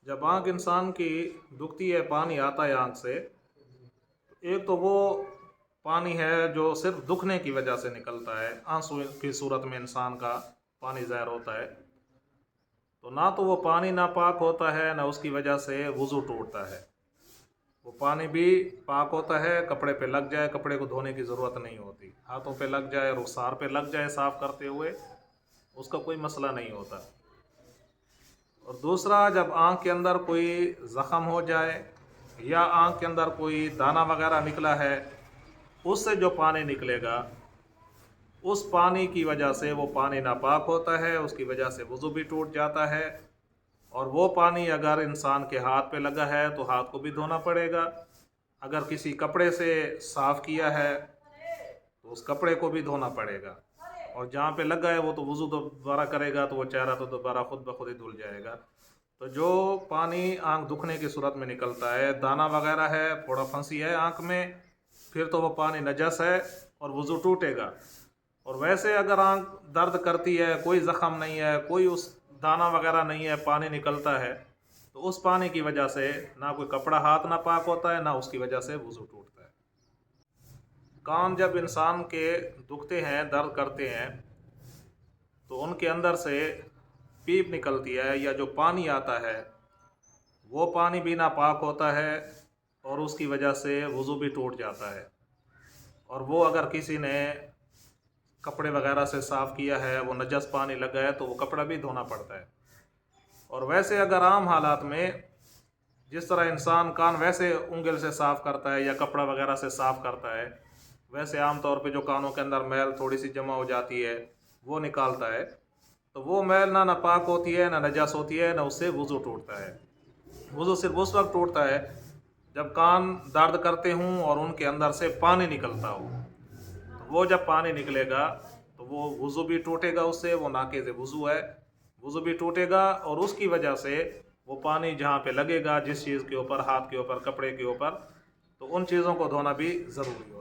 جب آنکھ انسان کی دکھتی ہے، پانی آتا ہے آنکھ سے، ایک تو وہ پانی ہے جو صرف دکھنے کی وجہ سے نکلتا ہے، آنسو کی صورت میں انسان کا پانی ظاہر ہوتا ہے، تو نہ تو وہ پانی ناپاک ہوتا ہے، نہ اس کی وجہ سے وضو ٹوٹتا ہے۔ وہ پانی بھی پاک ہوتا ہے، کپڑے پہ لگ جائے، کپڑے کو دھونے کی ضرورت نہیں ہوتی، ہاتھوں پہ لگ جائے، رخسار پہ لگ جائے صاف کرتے ہوئے، اس کا کوئی مسئلہ نہیں ہوتا۔ اور دوسرا، جب آنکھ کے اندر کوئی زخم ہو جائے یا آنکھ کے اندر کوئی دانہ وغیرہ نکلا ہے، اس سے جو پانی نکلے گا، اس پانی کی وجہ سے وہ پانی ناپاک ہوتا ہے، اس کی وجہ سے وضو بھی ٹوٹ جاتا ہے۔ اور وہ پانی اگر انسان کے ہاتھ پہ لگا ہے تو ہاتھ کو بھی دھونا پڑے گا، اگر کسی کپڑے سے صاف کیا ہے تو اس کپڑے کو بھی دھونا پڑے گا، اور جہاں پہ لگا ہے وہ تو وضو دوبارہ کرے گا تو وہ چہرہ تو دوبارہ خود بخود ہی دھل جائے گا۔ تو جو پانی آنکھ دکھنے کی صورت میں نکلتا ہے، دانہ وغیرہ ہے، پھوڑا پھنسی ہے آنکھ میں، پھر تو وہ پانی نجس ہے اور وضو ٹوٹے گا۔ اور ویسے اگر آنکھ درد کرتی ہے، کوئی زخم نہیں ہے، کوئی اس دانہ وغیرہ نہیں ہے، پانی نکلتا ہے، تو اس پانی کی وجہ سے نہ کوئی کپڑا ہاتھ نہ پاک ہوتا ہے، نہ اس کی وجہ سے وضو ٹوٹتا ہے۔ کان جب انسان کے دکھتے ہیں، درد کرتے ہیں، تو ان کے اندر سے پیپ نکلتی ہے یا جو پانی آتا ہے وہ پانی بھی ناپاک ہوتا ہے، اور اس کی وجہ سے وضو بھی ٹوٹ جاتا ہے۔ اور وہ اگر کسی نے کپڑے وغیرہ سے صاف کیا ہے، وہ نجس پانی لگا ہے تو وہ کپڑا بھی دھونا پڑتا ہے۔ اور ویسے اگر عام حالات میں جس طرح انسان کان ویسے انگل سے صاف کرتا ہے یا کپڑا وغیرہ سے صاف کرتا ہے، ویسے عام طور پہ جو کانوں کے اندر میل تھوڑی سی جمع ہو جاتی ہے وہ نکالتا ہے، تو وہ میل نہ ناپاک ہوتی ہے، نہ نجس ہوتی ہے، نہ اس سے وضو ٹوٹتا ہے۔ وضو صرف اس وقت ٹوٹتا ہے جب کان درد کرتے ہوں اور ان کے اندر سے پانی نکلتا ہو، تو وہ جب پانی نکلے گا تو وہ وضو بھی ٹوٹے گا، اس سے وہ ناقض وضو ہے، وضو بھی ٹوٹے گا، اور اس کی وجہ سے وہ پانی جہاں پہ لگے گا، جس چیز کے اوپر، ہاتھ کے اوپر، کپڑے کے اوپر، تو ان چیزوں کو دھونا بھی ضروری ہے۔